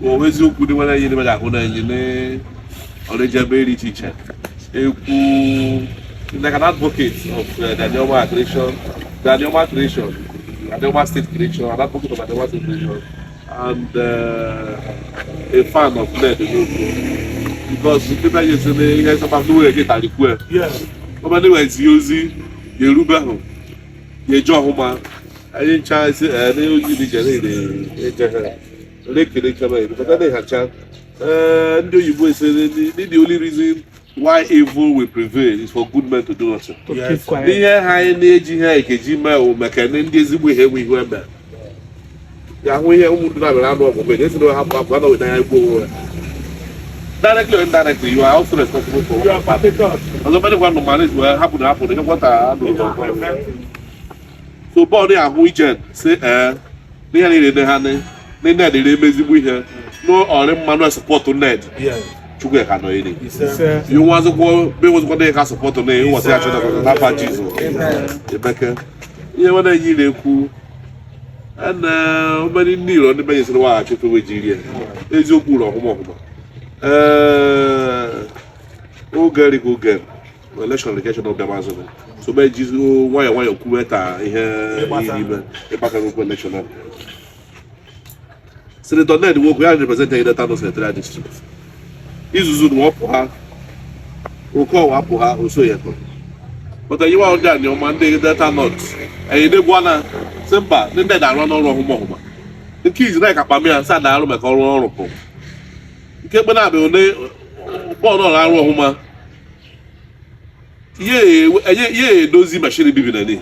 always you could when you never got on engineer or the Jabari teacher. Like an advocate of the Anoma creation, Anoma state creation, an advocate of Anoma state creation, and a fan of Ned because the people yesterday has about to get at the queer. Yes. But anyway, it's using the Ruba, the Johoma. I didn't chance they use the lake because they had chance. And you boys say the only reason why evil will prevail is for good men to do nothing. Yes. The high age here, Kejima, or Macanan, this we have we were. Yeah, we have moved around, but there's no half of one with I go. Directly or indirectly, you are also responsible for your particular. Nobody want to manage what happen to happen. They don't want to. So, body and weekend say, they are in the hand, they need the amazing we here. No, or manual support to Ned. Yeah. Sugar can know any. You want to go, they was going to support to Ned, who was actually not Jesus. Rebecca, you want to hear the cool. And many near on the base of the watch to Nigeria. There's your cool or home. Oh, girl, go get election education of the Amazon. So, by Jesus, why you Kuweta here, a pack of election. Senator Ned Nwoko represented the town of Central District. Izuzu Nwoko, Nwoko, also yet. But you are done your Monday that are not. And you did one simple, then that I run all over home. The kids like a Pamia and Sad Alum, a call. You can't be born on our home. Yeah, those machine be in.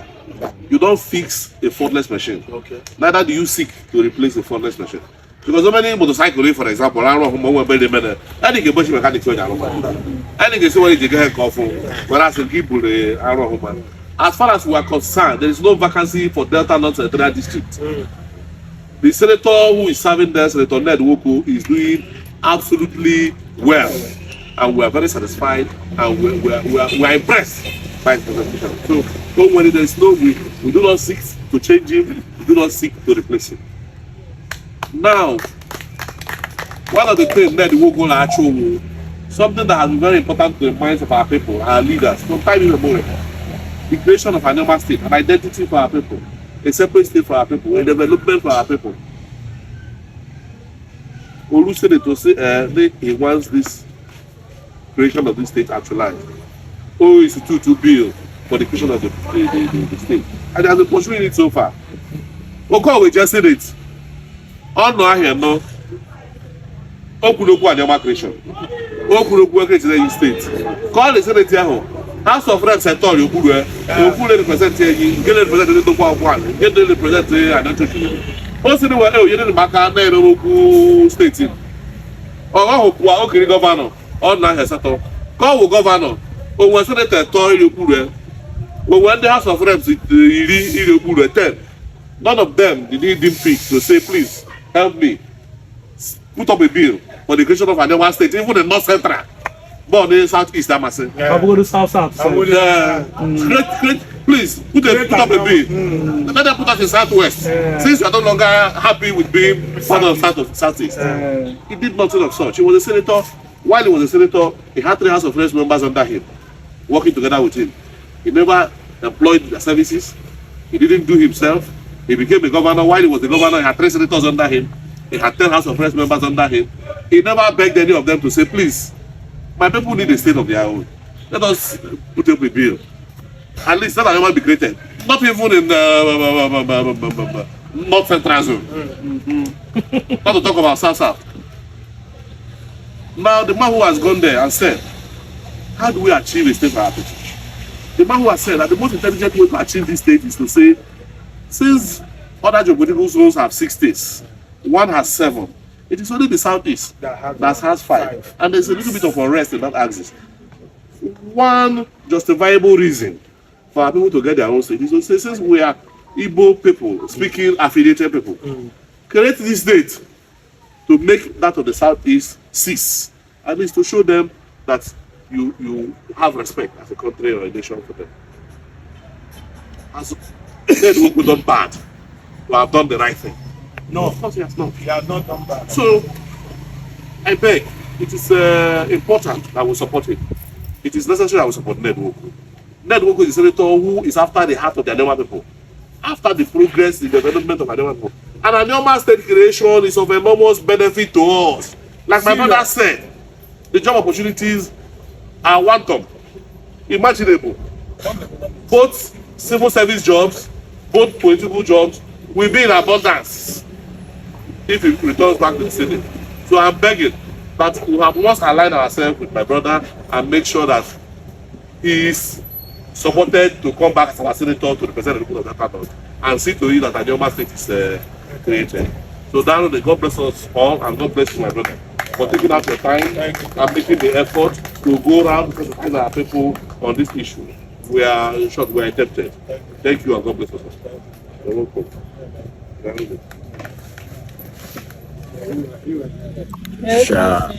You don't fix a faultless machine. Okay. Neither do you seek to replace a faultless machine. Because so many motorcycles, for example, I don't know where they I think a bunch of mechanics are I think it's what they get call for. Whereas the people, I don't know. As far as we are concerned, there is no vacancy for Delta North Central District. The senator who is serving there, Senator Ned Nwoko, is doing absolutely well. And we are very satisfied and we are impressed by his presentation. So, don't worry, there is no way. We do not seek to change him, we do not seek to replace him. Now, one of the things that will go actually, something that has been very important to the minds of our people, our leaders, from time immemorial, the creation of an Anoma state, an identity for our people, a separate state for our people, a development for our people. Olu said it to say he wants this creation of this state actualized. Oh, it's to bill for the creation of the state. And they have been pursuing it so far. Okay, we just said it. Oh no, I hear no. Okunoku Anoma creation. Okunoku creation in the state. Call the Senate here. House of Reps and Tory Okuru. Okuru represent you. Get represented to one. Get represented another. Also, the way you didn't back out there Okunoku state. Oh, okay, governor. Oh, now has settled. Call governor. Oh, when Senator Tory Okuru. But when the House of Reps Okuru 10, none of them did he pick to say, please help me put up a bill for the creation of Anoma state, even the North Central, but the Southeast, I must say. I'm going to South. Please put up a bill. Let them put us in Southwest. Since you are no longer happy with being part of Southeast. He did nothing of such. He was a senator. While he was a senator, he had 3 House of Reps members under him, working together with him. He never employed their services. He didn't do himself. He became a governor. While he was the governor, he had 3 senators under him. He had 10 House of Reps members under him. He never begged any of them to say, please, my people need a state of their own. Let us put up a bill. At least that Anoma be created. Not even in the North Central zone. Not to talk about South. Now, the man who has gone there and said, how do we achieve a state for our people? The man who has said that the most intelligent way to achieve this state is to say, since other geopolitical zones have 6 states, one has 7. It is only the Southeast that has 5. And there's a little bit of unrest in that axis. One justifiable reason for our people to get their own state is to say, since we are Igbo people, speaking affiliated people, create this state to make that of the Southeast cease. At least to show them that you have respect as a country or a nation for them. As then we could done bad, we have done the right thing. No, of course he has not. He has not done bad. So I beg, it is important that we support him. It is necessary that we support Nwoko. Nwoko is a senator who is after the heart of the Anoma people, after the progress, the development of Anoma people. And Anoma state creation is of enormous benefit to us. Like my brother said, the job opportunities are quantum, imaginable. Both civil service jobs, both political jobs will be in abundance if it returns back to the city. So I'm begging that we must align ourselves with my brother and make sure that he is supported to come back as our senator to represent the people of Decampes and see to it that Anoma State is created. So that God bless us all, and God bless you, my brother, for taking out your time and making the effort to go around to present our people on this issue. We are, in short, we are tempted. Thank you, and God bless us all. You're welcome. Sharp.